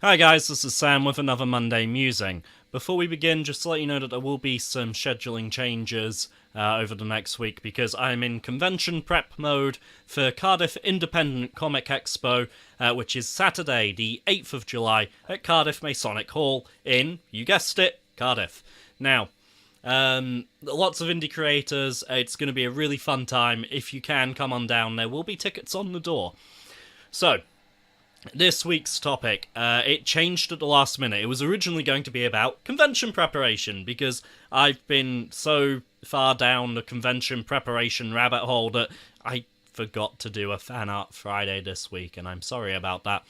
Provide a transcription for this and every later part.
Hi guys, this is Sam with another Monday Musing. Before we begin, just to let you know that there will be some scheduling changes over the next week because I'm in convention prep mode for Cardiff Independent Comic Expo, which is Saturday, the 8th of July at Cardiff Masonic Hall in, you guessed it, Cardiff. Now, lots of indie creators, it's going to be a really fun time. If you can, come on down, there will be tickets on the door. So, this week's topic, it changed at the last minute. It was originally going to be about convention preparation, because I've been so far down the convention preparation rabbit hole that I forgot to do a Fan Art Friday this week, and I'm sorry about that.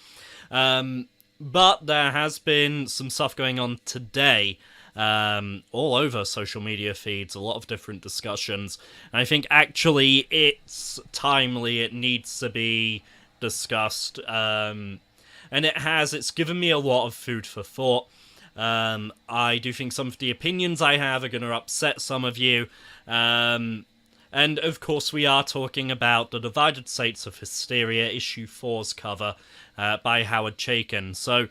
But there has been some stuff going on today, all over social media feeds, a lot of different discussions, and I think actually it's timely, it needs to be discussed, and it's given me a lot of food for thought. I do think some of the opinions I have are going to upset some of you, and of course we are talking about the Divided States of Hysteria issue 4's cover by Howard Chaykin. So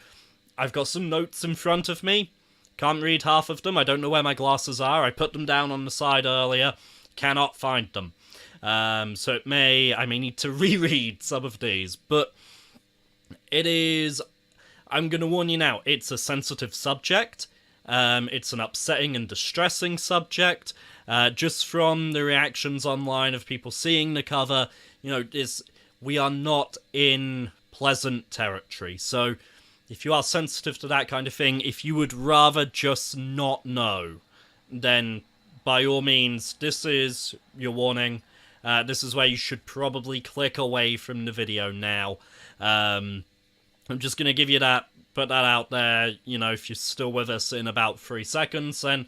I've got some notes in front of me, can't read half of them, I don't know where my glasses are, I put them down on the side earlier, cannot find them. So I may need to reread some of these, but I'm going to warn you now, it's a sensitive subject, it's an upsetting and distressing subject, just from the reactions online of people seeing the cover, we are not in pleasant territory, so if you are sensitive to that kind of thing, if you would rather just not know, then by all means, this is your warning. This is where you should probably click away from the video now. I'm just going to give you that, put that out there, if you're still with us in about 3 seconds, then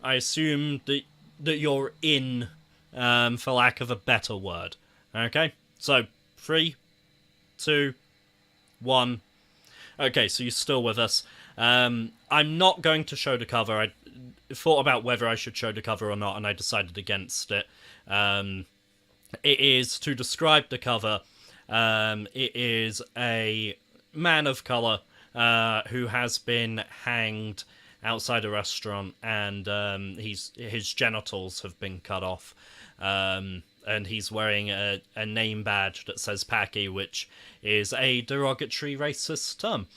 I assume that you're in, for lack of a better word. Okay? So, 3, 2, 1. Okay, so you're still with us. I'm not going to show the cover. I thought about whether I should show the cover or not, and I decided against it. It is, to describe the cover, it is a man of colour who has been hanged outside a restaurant, and his genitals have been cut off, and he's wearing a name badge that says Paki, which is a derogatory racist term.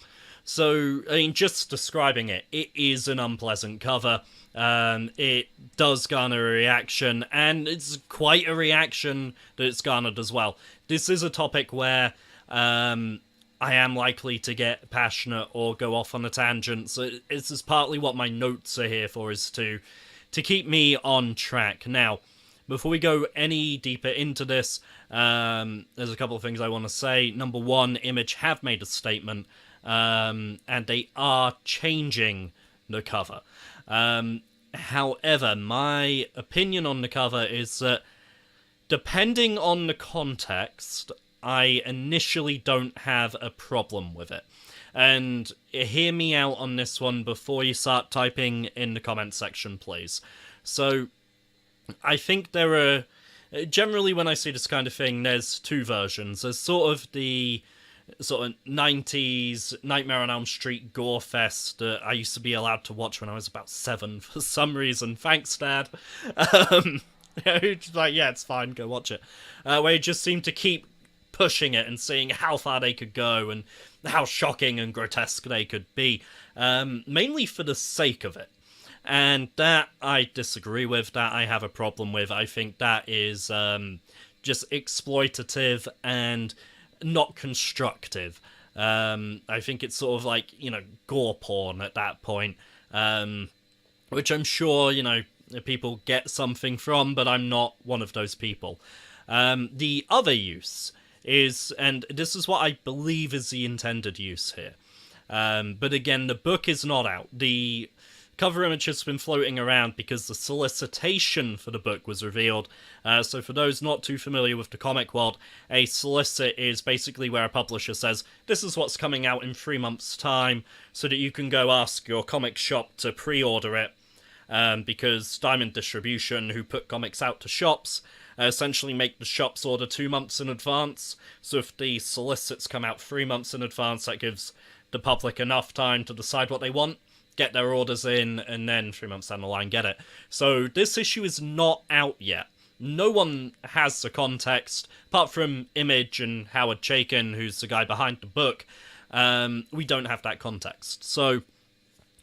So, just describing it, it is an unpleasant cover. It does garner a reaction, and it's quite a reaction that it's garnered as well. This is a topic where I am likely to get passionate or go off on a tangent, so this is partly what my notes are here for, is to keep me on track. Now, before we go any deeper into this, there's a couple of things I want to say. Number one, Image have made a statement, and they are changing the cover. However, my opinion on the cover is that, depending on the context, I initially don't have a problem with it. And hear me out on this one before you start typing in the comment section, please. So, I think there are, generally when I see this kind of thing, there's two versions. There's sort of the 90s Nightmare on Elm Street gore fest that I used to be allowed to watch when I was about 7 for some reason. Thanks, Dad. Just like, yeah, it's fine, go watch it. Where you just seem to keep pushing it and seeing how far they could go and how shocking and grotesque they could be, mainly for the sake of it. And that I disagree with, that I have a problem with. I think that is just exploitative and not constructive. I think it's sort of like, gore porn at that point, which I'm sure, people get something from, but I'm not one of those people. The other use is, and this is what I believe is the intended use here, but again, the book is not out. The cover image has been floating around because the solicitation for the book was revealed. So for those not too familiar with the comic world, a solicit is basically where a publisher says, this is what's coming out in 3 months' time, so that you can go ask your comic shop to pre-order it, because Diamond Distribution, who put comics out to shops, essentially make the shops order 2 months in advance. So if the solicits come out 3 months in advance, that gives the public enough time to decide what they want, get their orders in, and then 3 months down the line get it. So this issue is not out yet. No one has the context, apart from Image and Howard Chaykin, who's the guy behind the book. We don't have that context. So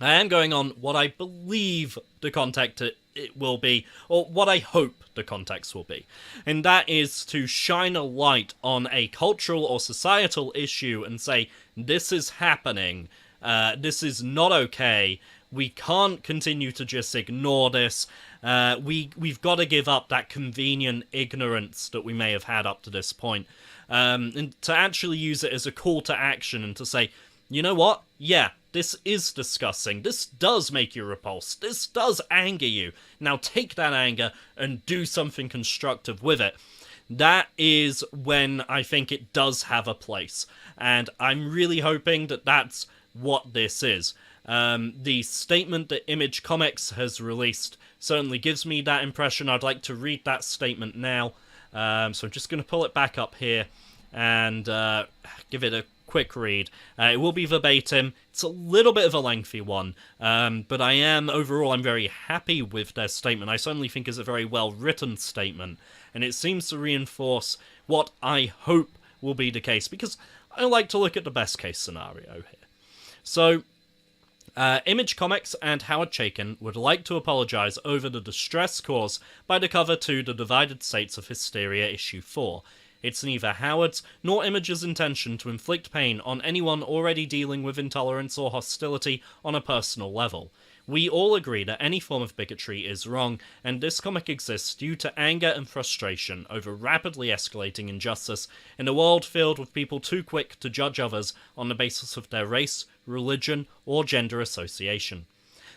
I am going on what I believe the context it will be, or what I hope the context will be. And that is to shine a light on a cultural or societal issue and say, this is happening, this is not okay, we can't continue to just ignore this, we've got to give up that convenient ignorance that we may have had up to this point, and to actually use it as a call to action and to say, you know what, yeah, this is disgusting, this does make you repulsed, this does anger you, now take that anger and do something constructive with it. That is when I think it does have a place, and I'm really hoping that that's what this is. The statement that Image Comics has released certainly gives me that impression. I'd like to read that statement now, so I'm just going to pull it back up here and give it a quick read. It will be verbatim. It's a little bit of a lengthy one, but overall I'm very happy with their statement. I certainly think it's a very well written statement, and it seems to reinforce what I hope will be the case, because I like to look at the best case scenario here. So, Image Comics and Howard Chaykin would like to apologise over the distress caused by the cover to The Divided States of Hysteria issue 4. It's neither Howard's nor Image's intention to inflict pain on anyone already dealing with intolerance or hostility on a personal level. We all agree that any form of bigotry is wrong, and this comic exists due to anger and frustration over rapidly escalating injustice in a world filled with people too quick to judge others on the basis of their race, religion, or gender association.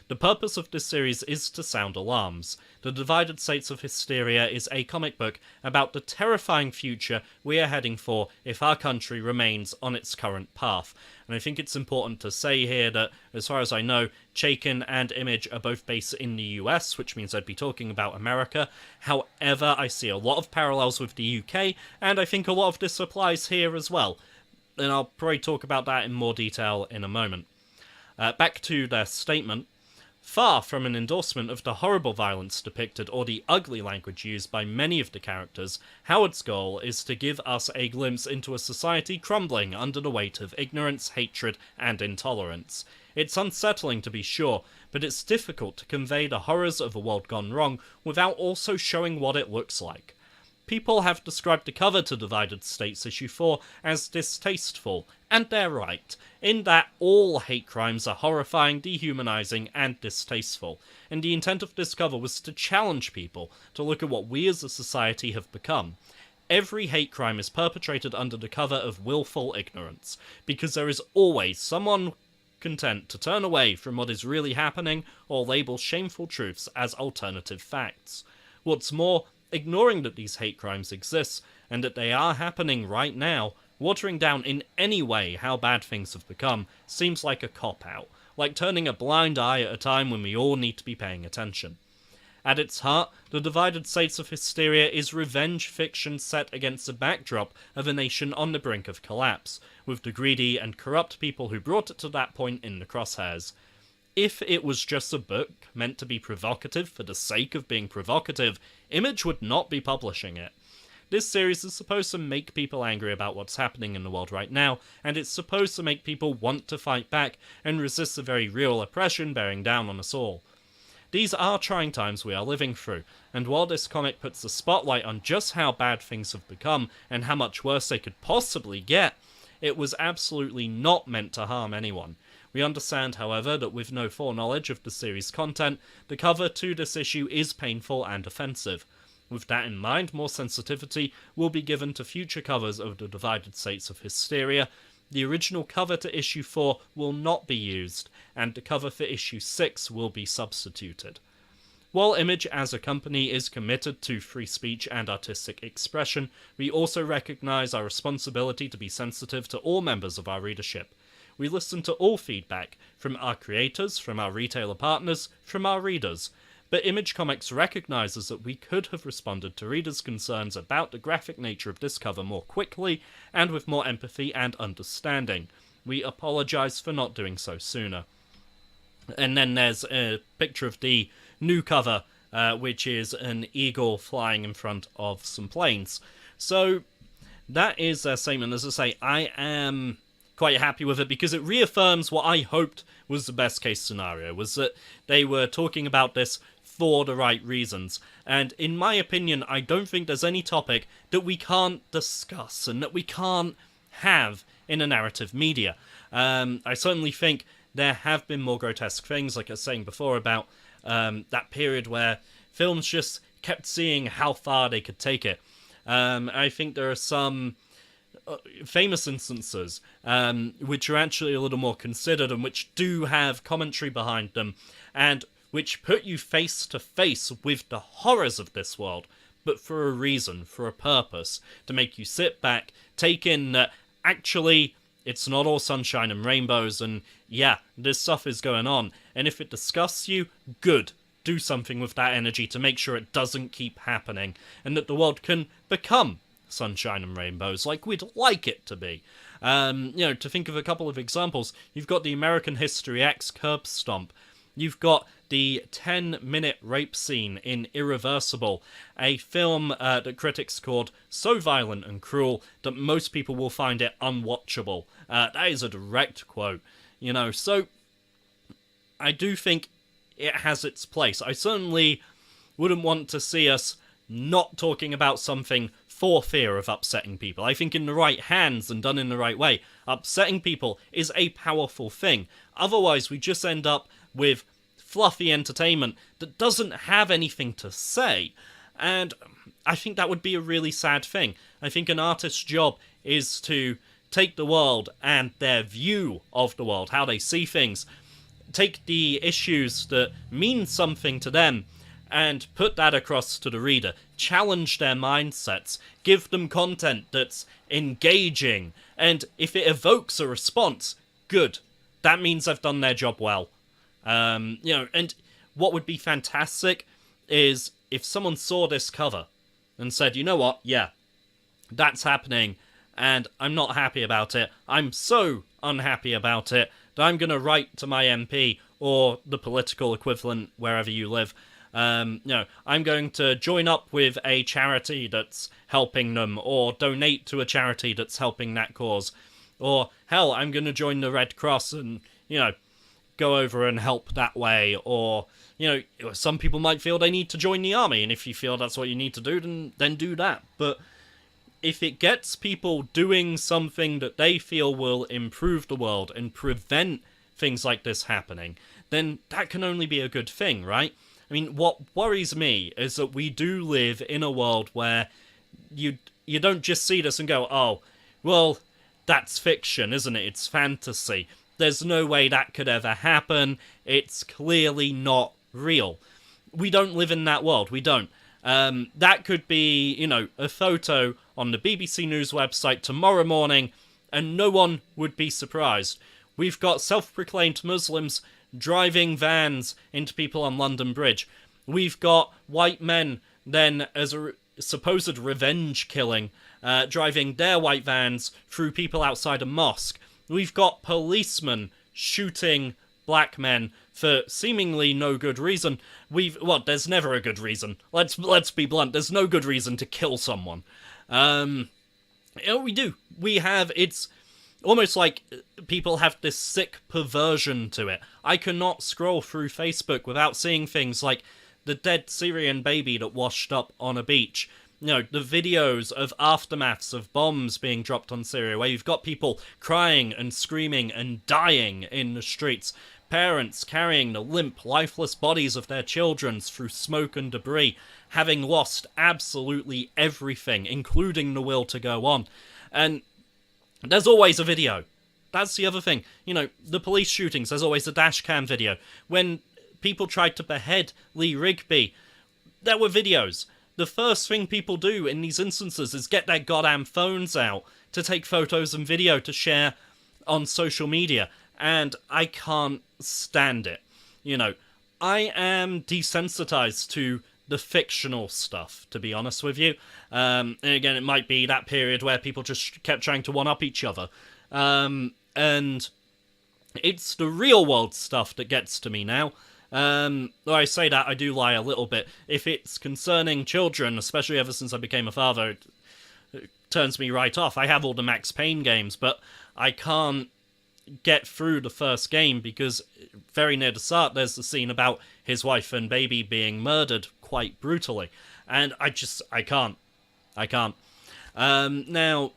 The purpose of this series is to sound alarms. The Divided States of Hysteria is a comic book about the terrifying future we are heading for if our country remains on its current path. And I think it's important to say here that, as far as I know, Chaykin and Image are both based in the US, which means I'd be talking about America. However, I see a lot of parallels with the UK, and I think a lot of this applies here as well. And I'll probably talk about that in more detail in a moment. Back to their statement. Far from an endorsement of the horrible violence depicted or the ugly language used by many of the characters, Howard's goal is to give us a glimpse into a society crumbling under the weight of ignorance, hatred, and intolerance. It's unsettling to be sure, but it's difficult to convey the horrors of a world gone wrong without also showing what it looks like. People have described the cover to Divided States issue 4 as distasteful, and they're right, in that all hate crimes are horrifying, dehumanizing, and distasteful, and the intent of this cover was to challenge people to look at what we as a society have become. Every hate crime is perpetrated under the cover of willful ignorance, because there is always someone content to turn away from what is really happening or label shameful truths as alternative facts. What's more, ignoring that these hate crimes exist, and that they are happening right now, watering down in any way how bad things have become, seems like a cop-out, like turning a blind eye at a time when we all need to be paying attention. At its heart, The Divided States of Hysteria is revenge fiction set against the backdrop of a nation on the brink of collapse, with the greedy and corrupt people who brought it to that point in the crosshairs. If it was just a book meant to be provocative for the sake of being provocative, Image would not be publishing it. This series is supposed to make people angry about what's happening in the world right now, and it's supposed to make people want to fight back and resist the very real oppression bearing down on us all. These are trying times we are living through, and while this comic puts the spotlight on just how bad things have become and how much worse they could possibly get, it was absolutely not meant to harm anyone. We understand, however, that with no foreknowledge of the series' content, the cover to this issue is painful and offensive. With that in mind, more sensitivity will be given to future covers of The Divided States of Hysteria. The original cover to issue 4 will not be used, and the cover for issue 6 will be substituted. While Image as a company is committed to free speech and artistic expression, we also recognise our responsibility to be sensitive to all members of our readership. We listen to all feedback, from our creators, from our retailer partners, from our readers. But Image Comics recognises that we could have responded to readers' concerns about the graphic nature of this cover more quickly, and with more empathy and understanding. We apologize for not doing so sooner. And then there's a picture of the new cover, which is an eagle flying in front of some planes. So that is their statement. As I say, I am quite happy with it because it reaffirms what I hoped was the best case scenario, was that they were talking about this for the right reasons. And in my opinion, I don't think there's any topic that we can't discuss and that we can't have in a narrative media. I certainly think there have been more grotesque things, like I was saying before, about that period where films just kept seeing how far they could take it. I think there are some famous instances which are actually a little more considered and which do have commentary behind them, and which put you face to face with the horrors of this world, but for a reason, for a purpose, to make you sit back, take in that actually it's not all sunshine and rainbows, and yeah, this stuff is going on, and if it disgusts you, good. Do something with that energy to make sure it doesn't keep happening, and that the world can become sunshine and rainbows like we'd like it to be. To think of a couple of examples, you've got the American History X curb stomp. You've got the 10-minute rape scene in Irreversible, a film that critics called so violent and cruel that most people will find it unwatchable. That is a direct quote. So I do think it has its place. I certainly wouldn't want to see us not talking about something for fear of upsetting people. I think in the right hands and done in the right way, upsetting people is a powerful thing. Otherwise, we just end up with fluffy entertainment that doesn't have anything to say. And I think that would be a really sad thing. I think an artist's job is to take the world and their view of the world, how they see things, take the issues that mean something to them and put that across to the reader, challenge their mindsets, give them content that's engaging, and if it evokes a response, good. That means they've done their job well. And what would be fantastic is if someone saw this cover and said, you know what, yeah, that's happening, and I'm not happy about it. I'm so unhappy about it that I'm going to write to my MP or the political equivalent wherever you live. I'm going to join up with a charity that's helping them, or donate to a charity that's helping that cause. Or, hell, I'm going to join the Red Cross and, go over and help that way. Or, some people might feel they need to join the army, and if you feel that's what you need to do, then do that. But if it gets people doing something that they feel will improve the world and prevent things like this happening, then that can only be a good thing, right? I mean, what worries me is that we do live in a world where you don't just see this and go, oh, well, that's fiction, isn't it? It's fantasy. There's no way that could ever happen. It's clearly not real. We don't live in that world. We don't. That could be, a photo on the BBC News website tomorrow morning, and no one would be surprised. We've got self-proclaimed Muslims driving vans into people on London Bridge. We've got white men, then, as a supposed revenge killing, driving their white vans through people outside a mosque. We've got policemen shooting black men for seemingly no good reason. There's never a good reason. Let's be blunt. There's no good reason to kill someone. We do. It's almost like people have this sick perversion to it. I cannot scroll through Facebook without seeing things like the dead Syrian baby that washed up on a beach. The videos of aftermaths of bombs being dropped on Syria, where you've got people crying and screaming and dying in the streets. Parents carrying the limp, lifeless bodies of their children through smoke and debris, having lost absolutely everything, including the will to go on. And there's always a video. That's the other thing. The police shootings, there's always a dash cam video. When people tried to behead Lee Rigby, there were videos. The first thing people do in these instances is get their goddamn phones out to take photos and video to share on social media. And I can't stand it. I am desensitized to the fictional stuff, to be honest with you. And again, it might be that period where people just kept trying to one-up each other. And And it's the real world stuff that gets to me now. Though I say that, I do lie a little bit. If it's concerning children, especially ever since I became a father, it turns me right off. I have all the Max Payne games, but I can't get through the first game because very near the start there's the scene about his wife and baby being murdered quite brutally. And I can't. Now,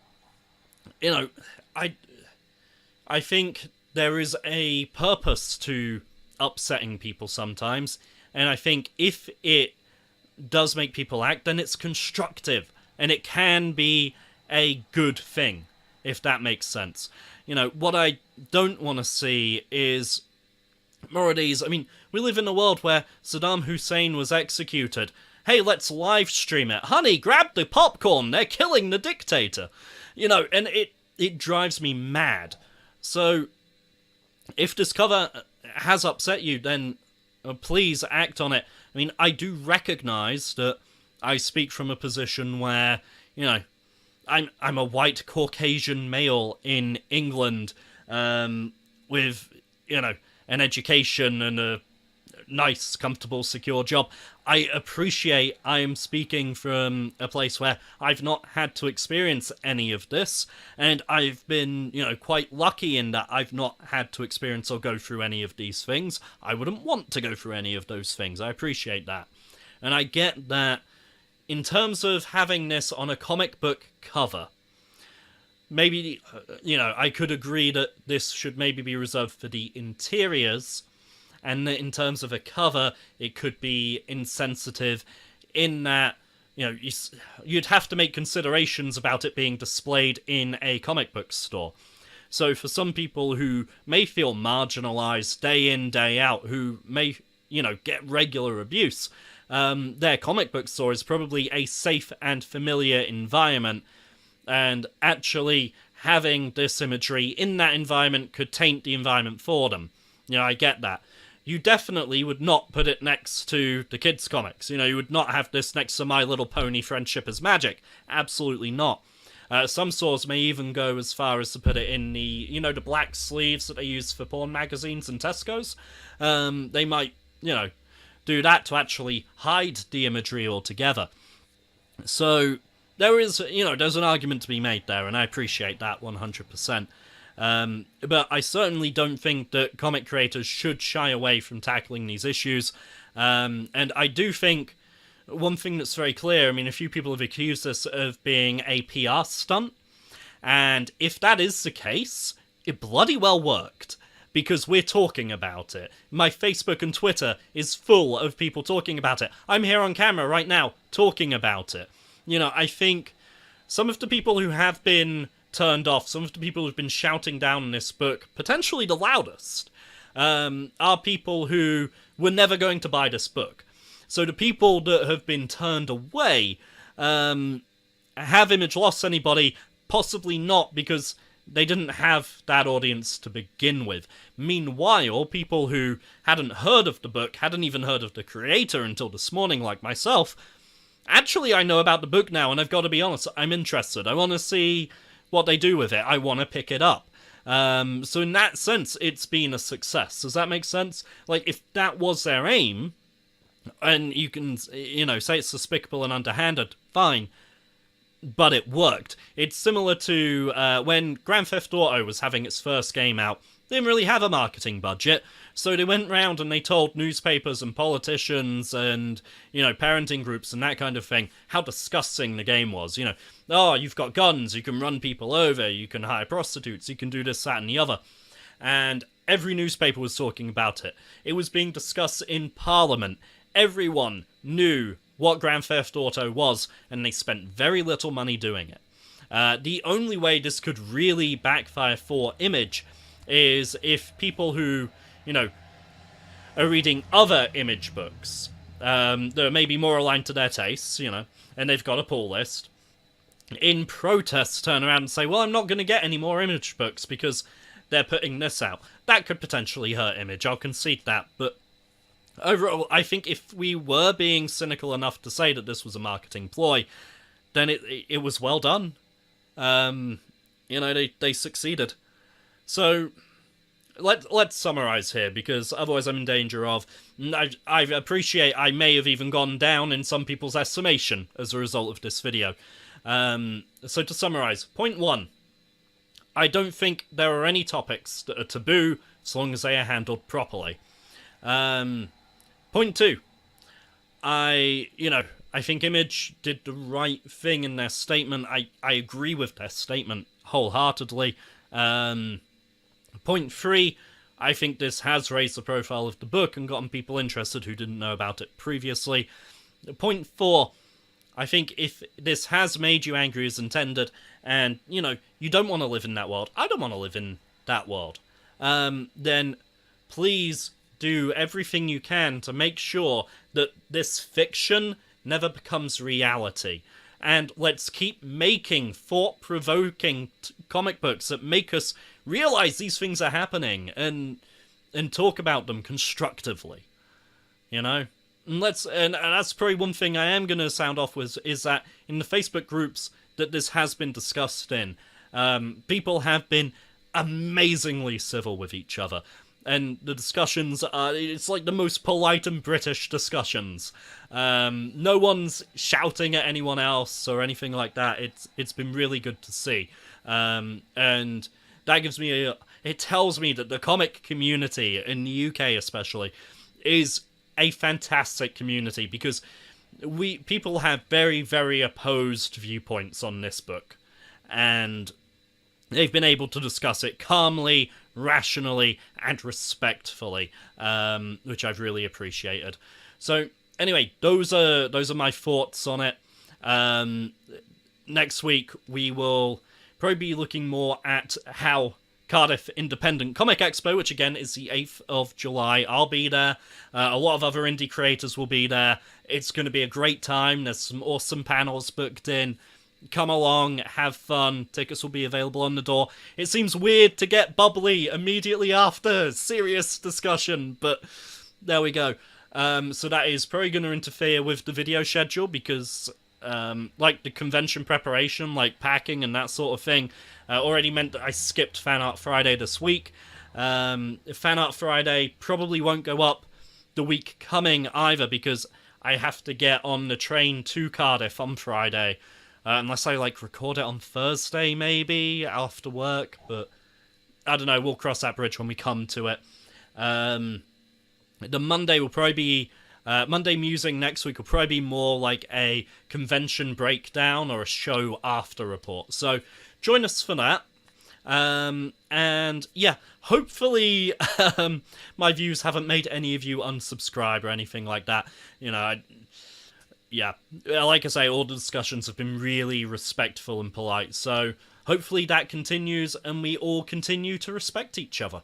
I think there is a purpose to upsetting people sometimes, and I think if it does make people act, then it's constructive, and it can be a good thing, if that makes sense. What I don't want to see is more of these. I mean, we live in a world where Saddam Hussein was executed. Hey, let's live stream it. Honey, grab the popcorn, they're killing the dictator. And it drives me mad. So, if this cover has upset you, then please act on it. I mean, I do recognize that I speak from a position where, I'm a white Caucasian male in England, with, an education and a nice, comfortable, secure job. I appreciate I am speaking from a place where I've not had to experience any of this, and I've been, quite lucky in that I've not had to experience or go through any of these things. I wouldn't want to go through any of those things. I appreciate that. And I get that in terms of having this on a comic book cover, maybe, I could agree that this should maybe be reserved for the interiors, and that in terms of a cover, it could be insensitive in that, you'd have to make considerations about it being displayed in a comic book store. So for some people who may feel marginalized day in, day out, who may, get regular abuse, their comic book store is probably a safe and familiar environment, and actually having this imagery in that environment could taint the environment for them. I get that. You definitely would not put it next to the kids' comics. You would not have this next to My Little Pony Friendship is Magic. Absolutely not. Some stores may even go as far as to put it in the, the black sleeves that they use for porn magazines in Tesco's. They might, do that to actually hide the imagery altogether. So there is, there's an argument to be made there, and I appreciate that 100%. But I certainly don't think that comic creators should shy away from tackling these issues. And I do think one thing that's very clear, I mean, a few people have accused this of being a PR stunt. And if that is the case, it bloody well worked. Because we're talking about it. My Facebook and Twitter is full of people talking about it. I'm here on camera right now talking about it. I think some of the people who have been turned off, some of the people who've been shouting down on this book, potentially the loudest, are people who were never going to buy this book. So the people that have been turned away, have Image lost anybody? Possibly not, because they didn't have that audience to begin with. Meanwhile, people who hadn't heard of the book, hadn't even heard of the creator until this morning, like myself, actually I know about the book now, and I've got to be honest, I'm interested. I want to see what they do with it. I want to pick it up. So in that sense, it's been a success. Does that make sense? Like, if that was their aim, and you can, say it's despicable and underhanded, fine. But it worked. It's similar to when Grand Theft Auto was having its first game out. They didn't really have a marketing budget, so they went round and they told newspapers and politicians and, parenting groups and that kind of thing how disgusting the game was. Oh, you've got guns, you can run people over, you can hire prostitutes, you can do this, that, and the other. And every newspaper was talking about it. It was being discussed in Parliament. Everyone knew what Grand Theft Auto was, and they spent very little money doing it. The only way this could really backfire for Image is if people who, are reading other Image books, that are maybe more aligned to their tastes, and they've got a pull list, in protest turn around and say, well, I'm not going to get any more Image books because they're putting this out. That could potentially hurt Image, I'll concede that, but overall, I think if we were being cynical enough to say that this was a marketing ploy, then it was well done. They succeeded. So let's summarize here, because otherwise I'm in danger of... I appreciate I may have even gone down in some people's estimation as a result of this video. So to summarize, point 1. I don't think there are any topics that are taboo as long as they are handled properly. Point 2. I think Image did the right thing in their statement. I agree with their statement wholeheartedly. Point 3, I think this has raised the profile of the book and gotten people interested who didn't know about it previously. Point 4, I think if this has made you angry as intended, and, you don't want to live in that world, I don't want to live in that world, then please do everything you can to make sure that this fiction never becomes reality. And let's keep making thought-provoking comic books that make us realize these things are happening and talk about them constructively. And that's probably one thing I am going to sound off with, is that in the Facebook groups that this has been discussed in, people have been amazingly civil with each other. And the discussions are, it's like the most polite and British discussions. No one's shouting at anyone else or anything like that. It's been really good to see. And that gives me it tells me that the comic community, in the UK especially, is a fantastic community, because people have very, very opposed viewpoints on this book. And they've been able to discuss it calmly, rationally, and respectfully, which I've really appreciated. So, anyway, those are my thoughts on it. Next week, we will probably be looking more at how Cardiff Independent Comic Expo, which again is the 8th of July. I'll be there. A lot of other indie creators will be there. It's going to be a great time. There's some awesome panels booked in. Come along, have fun. Tickets will be available on the door. It seems weird to get bubbly immediately after serious discussion, but there we go. So that is probably going to interfere with the video schedule, because like the convention preparation, like packing and that sort of thing, already meant that I skipped Fan Art Friday this week. Fan Art Friday probably won't go up the week coming either, because I have to get on the train to Cardiff on Friday. Unless I, record it on Thursday, maybe, after work, but I don't know, we'll cross that bridge when we come to it. The Monday will probably be, Monday Musing next week will probably be more like a convention breakdown or a show after report, so join us for that. And yeah, hopefully my views haven't made any of you unsubscribe or anything like that. Yeah, like I say, all the discussions have been really respectful and polite, so hopefully that continues and we all continue to respect each other.